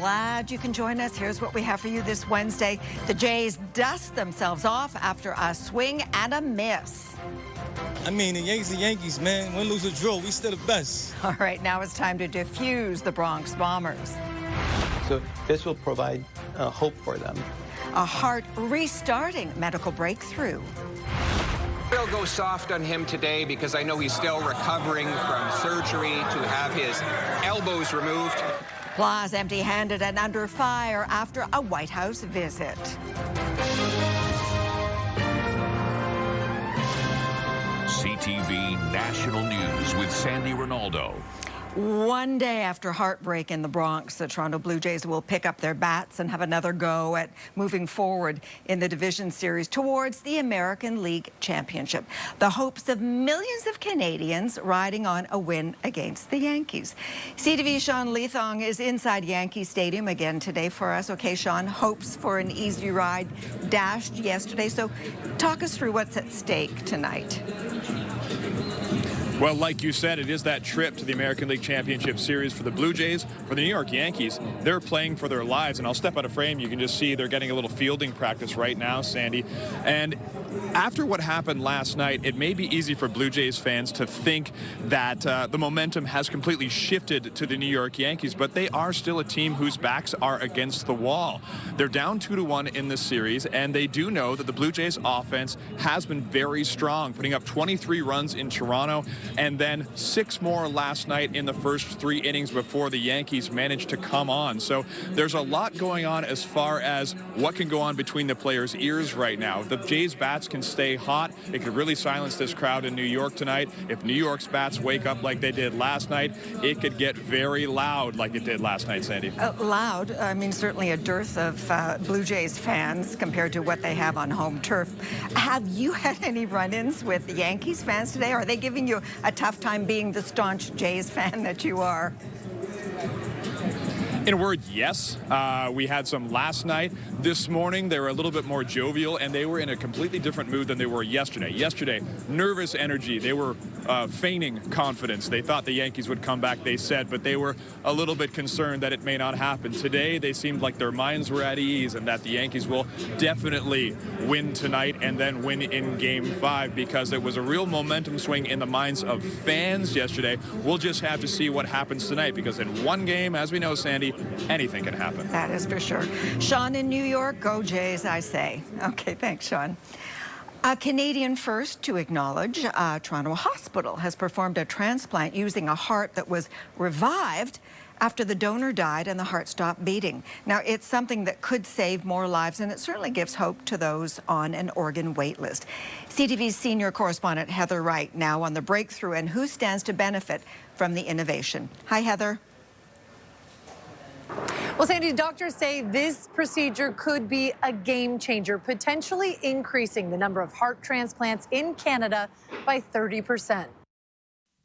glad you can join us. Here's what we have for you this Wednesday. The Jays dust themselves off after a swing and a miss. I mean, the Yankees are Yankees, man. Win, lose, or draw, we still the best. All right, now it's time to defuse the Bronx Bombers. So this will provide hope for them. A heart restarting medical breakthrough. We'll go soft on him today because I know he's still recovering from surgery to have his elbows removed. Plus, empty-handed and under fire after a White House visit. CTV National News with Sandy Ronaldo. One day after heartbreak in the Bronx, the Toronto Blue Jays will pick up their bats and have another go at moving forward in the division series towards the American League Championship. The hopes of millions of Canadians riding on a win against the Yankees. CTV's Sean Leathong is inside Yankee Stadium again today for us. Okay, Sean, hopes for an easy ride dashed yesterday. So talk us through what's at stake tonight. Well, like you said, it is that trip to the American League Championship Series for the Blue Jays. For the New York Yankees, they're playing for their lives. And I'll step out of frame. You can just see they're getting a little fielding practice right now, Sandy. And after what happened last night, it may be easy for Blue Jays fans to think that the momentum has completely shifted to the New York Yankees, but they are still a team whose backs are against the wall. They're down 2-1 in this series, and they do know that the Blue Jays offense has been very strong, putting up 23 runs in Toronto, and then 6 more last night in the first 3 innings before the Yankees managed to come on. So there's a lot going on as far as what can go on between the players' ears right now. The Jays bats can stay hot. It could really silence this crowd in New York tonight. If New York's bats wake up like they did last night, it could get very loud like it did last night, Sandy. Loud, I mean, certainly a dearth of Blue Jays fans compared to what they have on home turf. Have you had any run-ins with Yankees fans today? Are they giving you a tough time being the staunch Jays fan that you are? In a word, yes. We had some last night. This morning, they were a little bit more jovial, and they were in a completely different mood than they were yesterday. Yesterday, nervous energy. They were feigning confidence. They thought the Yankees would come back, they said, but they were a little bit concerned that it may not happen. Today, they seemed like their minds were at ease and that the Yankees will definitely win tonight and then win in Game 5 because it was a real momentum swing in the minds of fans yesterday. We'll just have to see what happens tonight because in one game, as we know, Sandy, anything can happen. That is for sure. Sean in New York, go Jays, I say. Okay, thanks, Sean. A Canadian first to acknowledge Toronto Hospital has performed a transplant using a heart that was revived after the donor died and the heart stopped beating. Now, it's something that could save more lives, and it certainly gives hope to those on an organ wait list. CTV's senior correspondent Heather Wright now on the breakthrough and who stands to benefit from the innovation. Hi, Heather. Well, Sandy, doctors say this procedure could be a game changer, potentially increasing the number of heart transplants in Canada by 30%.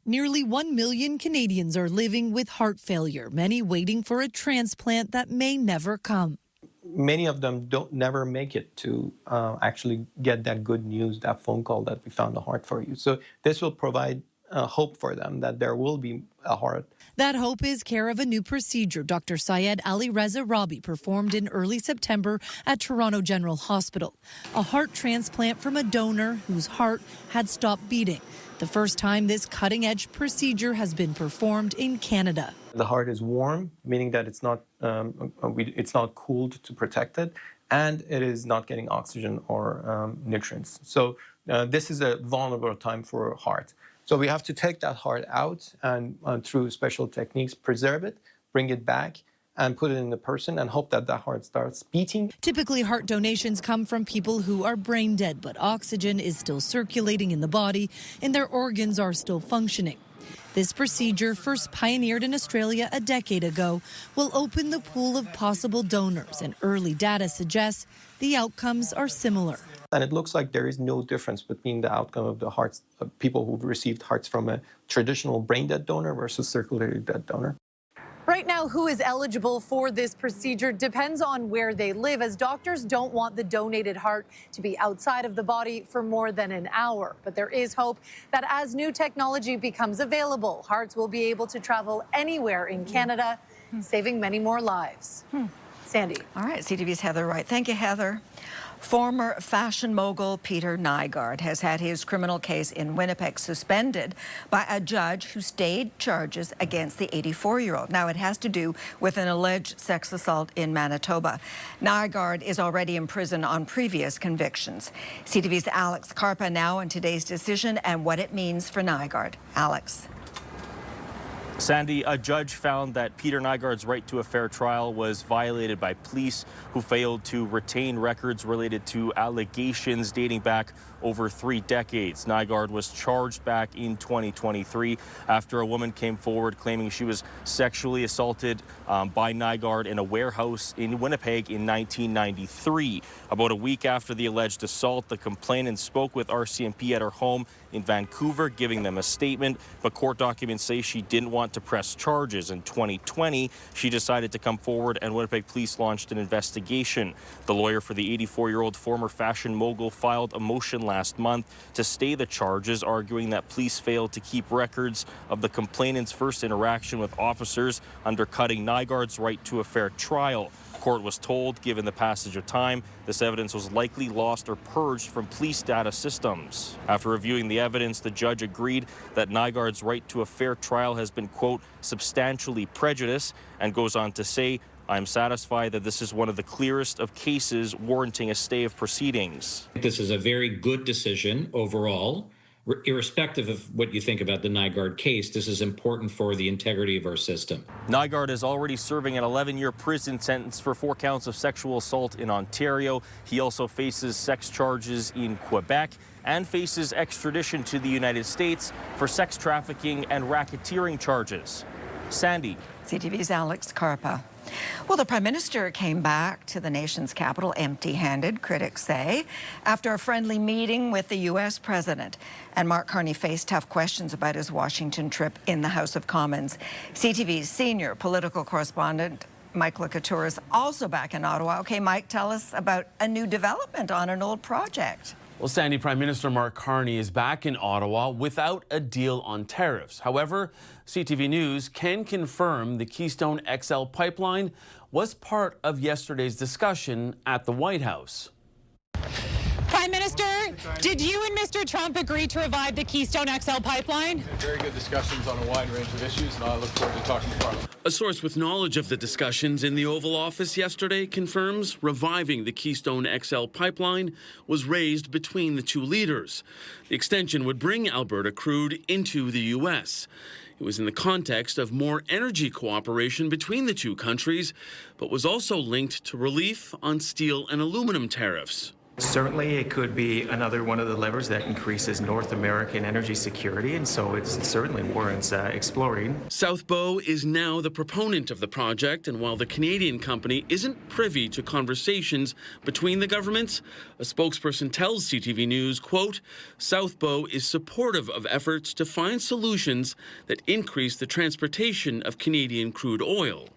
Nearly 1 million Canadians are living with heart failure, many waiting for a transplant that may never come. Many of them never make it to actually get that good news, that phone call that we found a heart for you. So this will provide hope for them that there will be a heart. That hope is care of a new procedure Dr. Syed Ali Reza Rabi performed in early September at Toronto General Hospital. A heart transplant from a donor whose heart had stopped beating. The first time this cutting-edge procedure has been performed in Canada. The heart is warm, meaning that it's not cooled to protect it, and it is not getting oxygen or nutrients. So this is a vulnerable time for a heart. So we have to take that heart out and through special techniques, preserve it, bring it back, and put it in the person and hope that the heart starts beating. Typically, heart donations come from people who are brain dead, but oxygen is still circulating in the body and their organs are still functioning. This procedure, first pioneered in Australia a decade ago, will open the pool of possible donors, and early data suggests the outcomes are similar. And it looks like there is no difference between the outcome of the hearts of people who've received hearts from a traditional brain-dead donor versus circulatory dead donor. Right now, who is eligible for this procedure depends on where they live, as doctors don't want the donated heart to be outside of the body for more than an hour. But there is hope that as new technology becomes available, hearts will be able to travel anywhere in Canada saving many more lives. Sandy. All right, CTV's Heather Wright. Thank you, Heather. Former fashion mogul Peter Nygaard has had his criminal case in Winnipeg suspended by a judge who stayed charges against the 84-year-old. Now, it has to do with an alleged sex assault in Manitoba. Nygaard is already in prison on previous convictions. CTV's Alex Carpa now on today's decision and what it means for Nygaard. Alex. Sandy, a judge found that Peter Nygaard's right to a fair trial was violated by police who failed to retain records related to allegations dating back over 3 decades. Nygaard was charged back in 2023 after a woman came forward claiming she was sexually assaulted by Nygaard in a warehouse in Winnipeg in 1993. About a week after the alleged assault, the complainant spoke with RCMP at her home in Vancouver, giving them a statement, but court documents say she didn't want to press charges. In 2020, she decided to come forward and Winnipeg police launched an investigation. The lawyer for the 84-year-old former fashion mogul filed a motion last month to stay the charges, arguing that police failed to keep records of the complainant's first interaction with officers, undercutting Nygaard's right to a fair trial. Court was told, given the passage of time, this evidence was likely lost or purged from police data systems. After reviewing the evidence, the judge agreed that Nygaard's right to a fair trial has been, quote, substantially prejudiced, and goes on to say, I'm satisfied that this is one of the clearest of cases warranting a stay of proceedings. This is a very good decision overall. Irrespective of what you think about the Nygaard case, this is important for the integrity of our system. Nygaard is already serving an 11-year prison sentence for 4 counts of sexual assault in Ontario. He also faces sex charges in Quebec and faces extradition to the United States for sex trafficking and racketeering charges. Sandy. CTV's Alex Carpa. Well, the Prime Minister came back to the nation's capital empty-handed, critics say, after a friendly meeting with the U.S. President. And Mark Carney faced tough questions about his Washington trip in the House of Commons. CTV's senior political correspondent, Mike Lacouture, is also back in Ottawa. Okay, Mike, tell us about a new development on an old project. Well, Sandy, Prime Minister Mark Carney is back in Ottawa without a deal on tariffs. However, CTV News can confirm the Keystone XL pipeline was part of yesterday's discussion at the White House. Prime Minister, did you and Mr. Trump agree to revive the Keystone XL pipeline? Very good discussions on a wide range of issues, and I look forward to talking to Parliament. A source with knowledge of the discussions in the Oval Office yesterday confirms reviving the Keystone XL pipeline was raised between the two leaders. The extension would bring Alberta crude into the U.S. It was in the context of more energy cooperation between the two countries, but was also linked to relief on steel and aluminum tariffs. Certainly, it could be another one of the levers that increases North American energy security, and so it certainly warrants exploring. South Bow is now the proponent of the project, and while the Canadian company isn't privy to conversations between the governments, a spokesperson tells CTV News, quote, South Bow is supportive of efforts to find solutions that increase the transportation of Canadian crude oil.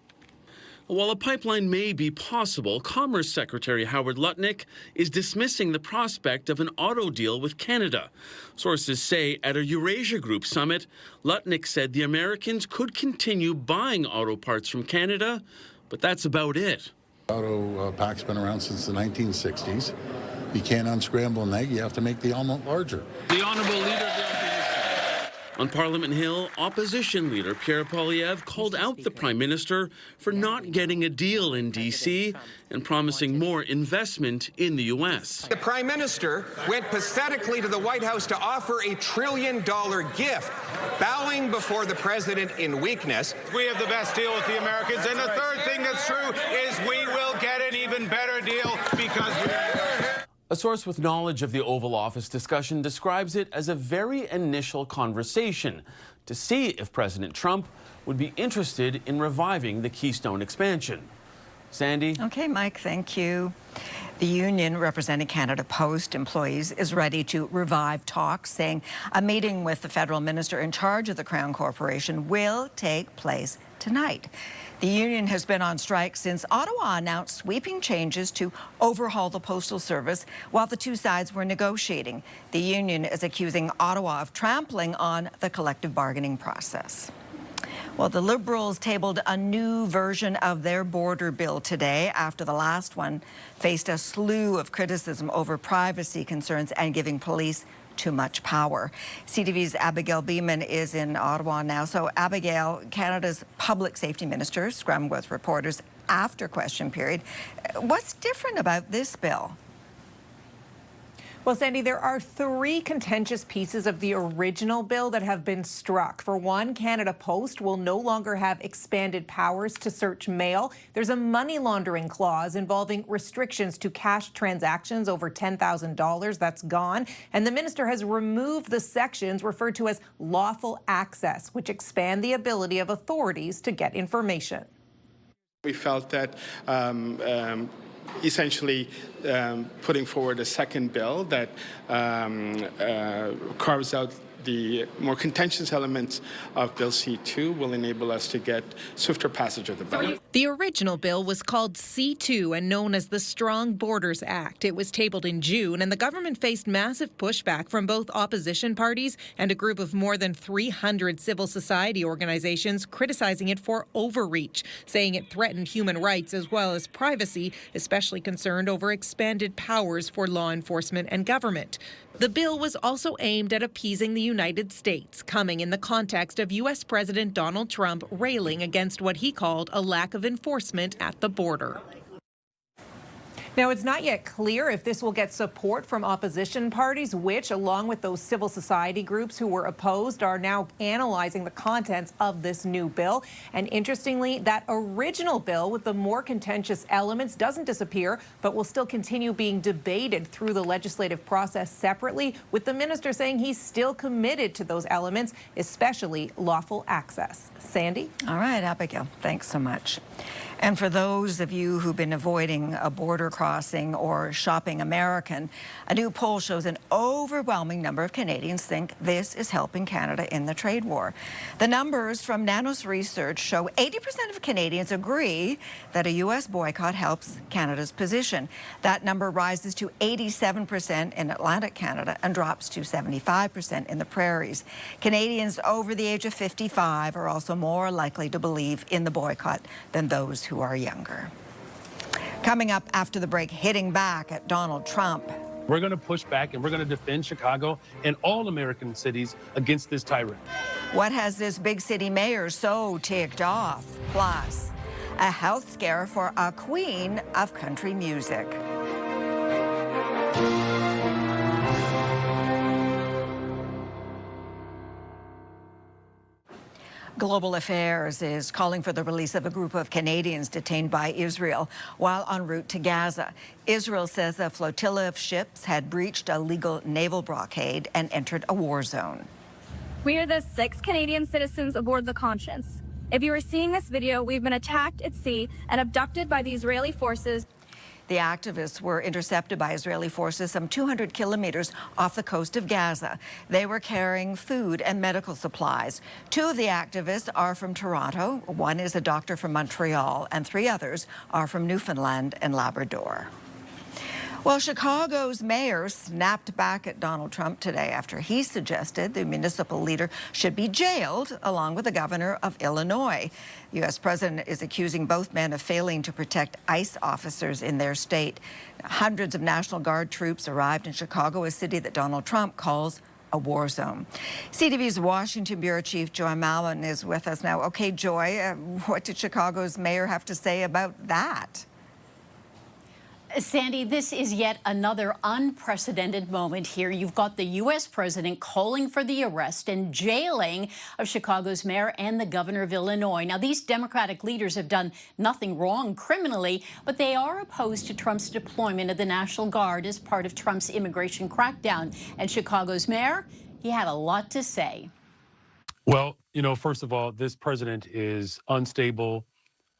While a pipeline may be possible, Commerce Secretary Howard Lutnick is dismissing the prospect of an auto deal with Canada. Sources say at a Eurasia Group summit, Lutnick said the Americans could continue buying auto parts from Canada, but that's about it. Auto pack's been around since the 1960s. You can't unscramble an egg, you have to make the omelet larger. The Honourable Leader of the Opposition. On Parliament Hill, Opposition Leader Pierre Poilievre called out the Prime Minister for not getting a deal in D.C. and promising more investment in the U.S. The Prime Minister went pathetically to the White House to offer a $1 trillion gift, bowing before the President in weakness. We have the best deal with the Americans, and the third thing that's true is we will get an even better deal because A source with knowledge of the Oval Office discussion describes it as a very initial conversation to see if President Trump would be interested in reviving the Keystone expansion. Sandy? Okay, Mike, thank you. The union representing Canada Post employees is ready to revive talks, saying a meeting with the federal minister in charge of the Crown Corporation will take place tonight. The union has been on strike since Ottawa announced sweeping changes to overhaul the postal service while the two sides were negotiating. The union is accusing Ottawa of trampling on the collective bargaining process. Well, the Liberals tabled a new version of their border bill today after the last one faced a slew of criticism over privacy concerns and giving police too much power. CTV's Abigail Beeman is in Ottawa now. So, Abigail, Canada's public safety minister scrummed with reporters after question period. What's different about this bill? Well, Sandy, there are 3 contentious pieces of the original bill that have been struck. For one, Canada Post will no longer have expanded powers to search mail. There's a money laundering clause involving restrictions to cash transactions over $10,000. That's gone. And the minister has removed the sections referred to as lawful access, which expand the ability of authorities to get information. We felt that essentially putting forward a second bill that carves out the more contentious elements of Bill C2 will enable us to get swifter passage of the bill. The original bill was called C2 and known as the Strong Borders Act. It was tabled in June, and the government faced massive pushback from both opposition parties and a group of more than 300 civil society organizations criticizing it for overreach, saying it threatened human rights as well as privacy, especially concerned over expanded powers for law enforcement and government. The bill was also aimed at appeasing the United States, coming in the context of U.S. President Donald Trump railing against what he called a lack of enforcement at the border. Now, it's not yet clear if this will get support from opposition parties, which, along with those civil society groups who were opposed, are now analyzing the contents of this new bill. And interestingly, that original bill with the more contentious elements doesn't disappear, but will still continue being debated through the legislative process separately, with the minister saying he's still committed to those elements, especially lawful access. Sandy? All right, Abigail, thanks so much. And for those of you who've been avoiding a border crossing or shopping American, a new poll shows an overwhelming number of Canadians think this is helping Canada in the trade war. The numbers from Nanos Research show 80% of Canadians agree that a U.S. boycott helps Canada's position. That number rises to 87% in Atlantic Canada and drops to 75% in the prairies. Canadians over the age of 55 are also more likely to believe in the boycott than those who are younger. Coming up after the break, hitting back at Donald Trump. We're going to push back and we're going to defend Chicago and all American cities against this tyrant. What has this big city mayor so ticked off? Plus, a health scare for a queen of country music. Global Affairs is calling for the release of a group of Canadians detained by Israel while en route to Gaza. Israel says a flotilla of ships had breached a legal naval blockade and entered a war zone. We are the 6 Canadian citizens aboard the Conscience. If you are seeing this video, we've been attacked at sea and abducted by the Israeli forces. The activists were intercepted by Israeli forces some 200 kilometers off the coast of Gaza. They were carrying food and medical supplies. 2 of the activists are from Toronto. 1 is a doctor from Montreal, and 3 others are from Newfoundland and Labrador. Well, Chicago's mayor snapped back at Donald Trump today after he suggested the municipal leader should be jailed along with the governor of Illinois. The U.S. president is accusing both men of failing to protect ICE officers in their state. Hundreds of National Guard troops arrived in Chicago, a city that Donald Trump calls a war zone. CTV's Washington Bureau Chief Joy Malin is with us now. Okay, Joy, what did Chicago's mayor have to say about that? Sandy, this is yet another unprecedented moment here. You've got the U.S. president calling for the arrest and jailing of Chicago's mayor and the governor of Illinois. Now, these Democratic leaders have done nothing wrong criminally, but they are opposed to Trump's deployment of the National Guard as part of Trump's immigration crackdown. And Chicago's mayor, he had a lot to say. Well, you know, first of all, this president is unstable,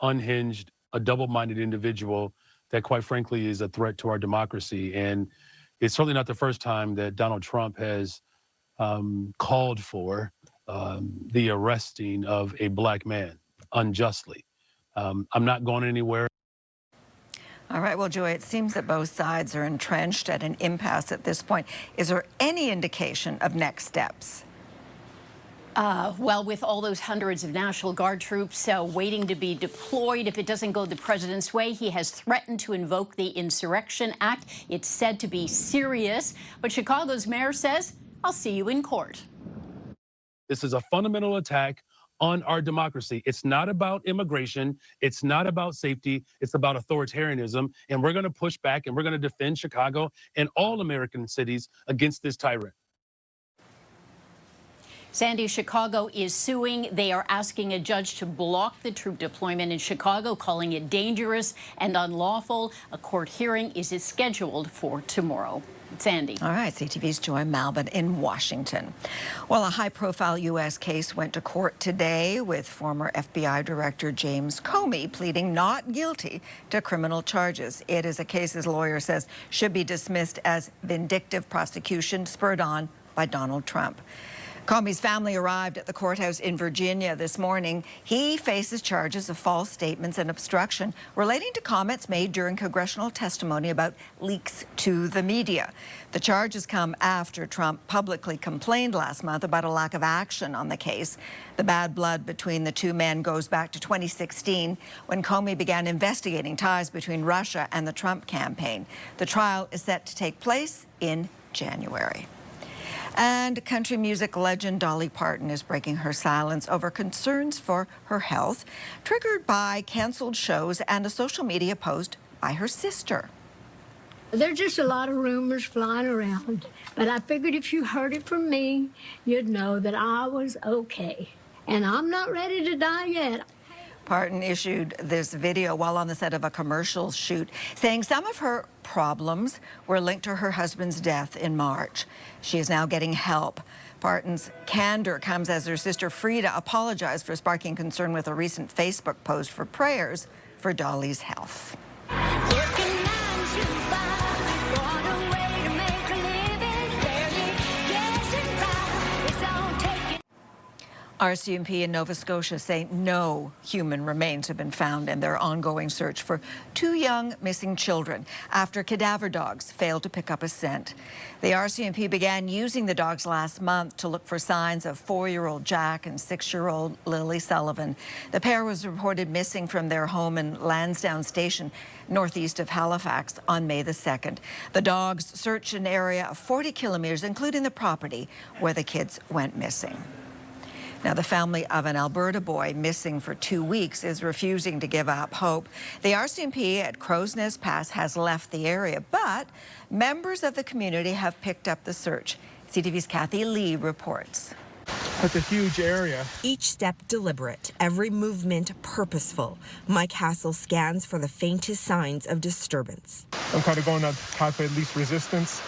unhinged, a double-minded individual that, quite frankly, is a threat to our democracy. And it's certainly not the first time that Donald Trump has called for the arresting of a black man unjustly. I'm not going anywhere. All right, well, Joy, it seems that both sides are entrenched at an impasse at this point. Is there any indication of next steps? Well, with all those hundreds of National Guard troops waiting to be deployed, if it doesn't go the president's way, he has threatened to invoke the Insurrection Act. It's said to be serious, but Chicago's mayor says, I'll see you in court. This is a fundamental attack on our democracy. It's not about immigration. It's not about safety. It's about authoritarianism. And we're going to push back and we're going to defend Chicago and all American cities against this tyrant. Sandy, Chicago is suing. They are asking a judge to block the troop deployment in Chicago, calling it dangerous and unlawful. A court hearing is scheduled for tomorrow. Sandy. All right, CTV's Joy Malbon in Washington. Well, a high-profile U.S. case went to court today with former FBI Director James Comey pleading not guilty to criminal charges. It is a case his lawyer says should be dismissed as vindictive prosecution spurred on by Donald Trump. Comey's family arrived at the courthouse in Virginia this morning. He faces charges of false statements and obstruction relating to comments made during congressional testimony about leaks to the media. The charges come after Trump publicly complained last month about a lack of action on the case. The bad blood between the two men goes back to 2016 when Comey began investigating ties between Russia and the Trump campaign. The trial is set to take place in January. And country music legend Dolly Parton is breaking her silence over concerns for her health, triggered by canceled shows and a social media post by her sister. There's just a lot of rumors flying around, but I figured if you heard it from me, you'd know that I was okay. And I'm not ready to die yet. Parton issued this video while on the set of a commercial shoot, saying some of her problems were linked to her husband's death in March. She is now getting help. Parton's candor comes as her sister Frida apologized for sparking concern with a recent Facebook post for prayers for Dolly's health. RCMP in Nova Scotia say no human remains have been found in their ongoing search for two young missing children after cadaver dogs failed to pick up a scent. The RCMP began using the dogs last month to look for signs of 4-year-old Jack and 6-year-old Lily Sullivan. The pair was reported missing from their home in Lansdowne Station, northeast of Halifax, on May the 2nd. The dogs searched an area of 40 kilometers, including the property where the kids went missing. Now, the family of an Alberta boy missing for 2 weeks is refusing to give up hope. The RCMP at Crow's Nest Pass has left the area, but members of the community have picked up the search. CTV's Kathy Lee reports. That's a huge area. Each step deliberate, every movement purposeful. Mike Hassel scans for the faintest signs of disturbance. I'm kind of going down the pathway of least resistance,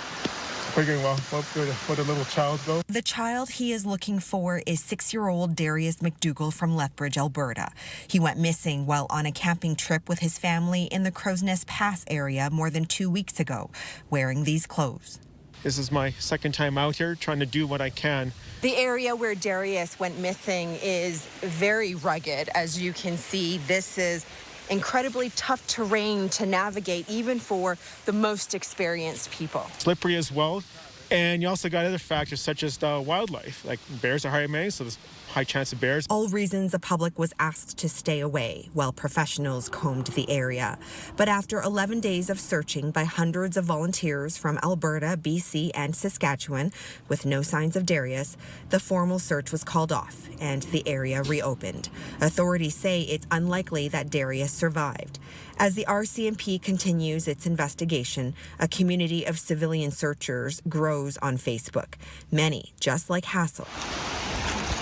figuring, well, where the little child go. The child he is looking for is 6-year-old Darius McDougall from Lethbridge, Alberta. He went missing while on a camping trip with his family in the Crow's Nest Pass area more than 2 weeks ago, wearing these clothes. This is my second time out here, trying to do what I can. The area where Darius went missing is very rugged. As you can see, this is incredibly tough terrain to navigate, even for the most experienced people. Slippery as well. And you also got other factors such as the wildlife, like bears are high maze, so there's high chance of bears. All reasons the public was asked to stay away while professionals combed the area. But after 11 days of searching by hundreds of volunteers from Alberta, BC, and Saskatchewan, with no signs of Darius, the formal search was called off and the area reopened. Authorities say it's unlikely that Darius survived. As the RCMP continues its investigation, a community of civilian searchers grows on Facebook. Many, just like Hassel,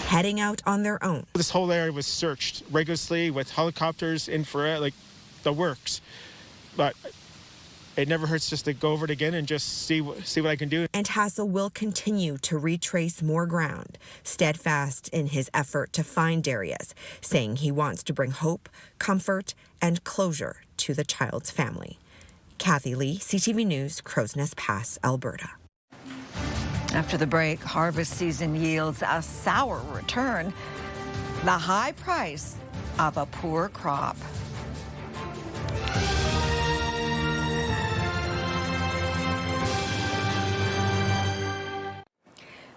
heading out on their own. This whole area was searched rigorously with helicopters, infrared, like the works. But it never hurts just to go over it again and just see what I can do. And Hassel will continue to retrace more ground, steadfast in his effort to find Darius, saying he wants to bring hope, comfort, and closure to the child's family. Kathy Lee, CTV News, Crow's Nest Pass, Alberta. After the break, harvest season yields a sour return. The high price of a poor crop.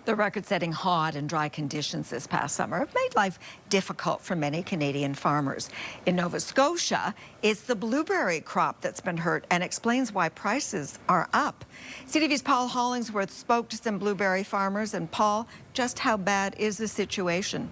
The record-setting hot and dry conditions this past summer have made life difficult for many Canadian farmers. In Nova Scotia, it's the blueberry crop that's been hurt and explains why prices are up. CTV's Paul Hollingsworth spoke to some blueberry farmers. And Paul, just how bad is the situation?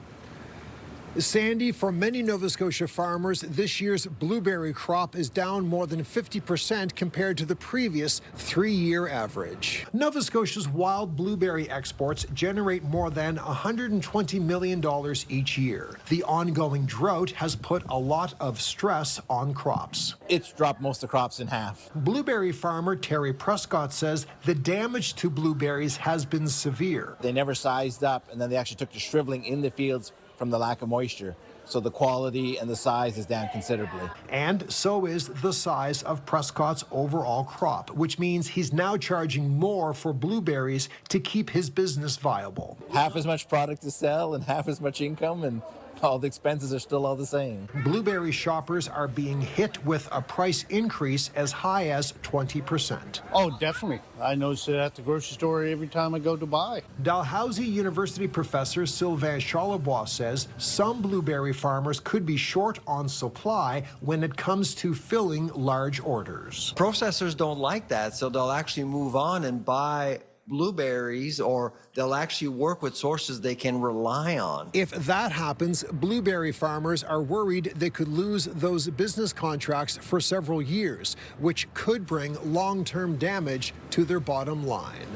Sandy, for many Nova Scotia farmers, this year's blueberry crop is down more than 50% compared to the previous 3-year average. Nova Scotia's wild blueberry exports generate more than $120 million each year. The ongoing drought has put a lot of stress on crops. It's dropped most of the crops in half. Blueberry farmer Terry Prescott says the damage to blueberries has been severe. They never sized up, and then they actually took to shriveling in the fields from the lack of moisture. So the quality and the size is down considerably. And so is the size of Prescott's overall crop, which means he's now charging more for blueberries to keep his business viable. Half as much product to sell and half as much income, and all the expenses are still all the same. Blueberry shoppers are being hit with a price increase as high as 20%. Oh, definitely. I notice it at the grocery store every time I go to buy. Dalhousie University professor Sylvain Charlebois says some blueberry farmers could be short on supply when it comes to filling large orders. Processors don't like that, so they'll actually move on and buy blueberries, or they'll actually work with sources they can rely on. If that happens, blueberry farmers are worried they could lose those business contracts for several years, which could bring long-term damage to their bottom line.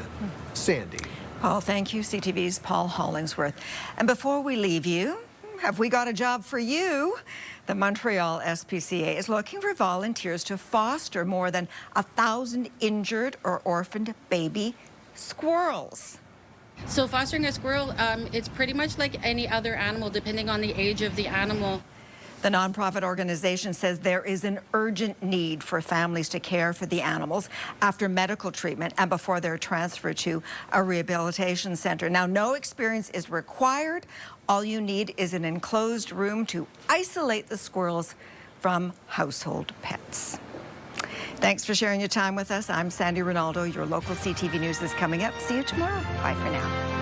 Sandy. Paul, thank you. CTV's Paul Hollingsworth. And before we leave you, have we got a job for you? The Montreal SPCA is looking for volunteers to foster more than 1,000 injured or orphaned baby squirrels. So fostering a squirrel, it's pretty much like any other animal, depending on the age of the animal. The nonprofit organization says there is an urgent need for families to care for the animals after medical treatment and before they're transferred to a rehabilitation center. Now, no experience is required. All you need is an enclosed room to isolate the squirrels from household pets. Thanks for sharing your time with us. I'm Sandy Ronaldo. Your local CTV News is coming up. See you tomorrow. Bye for now.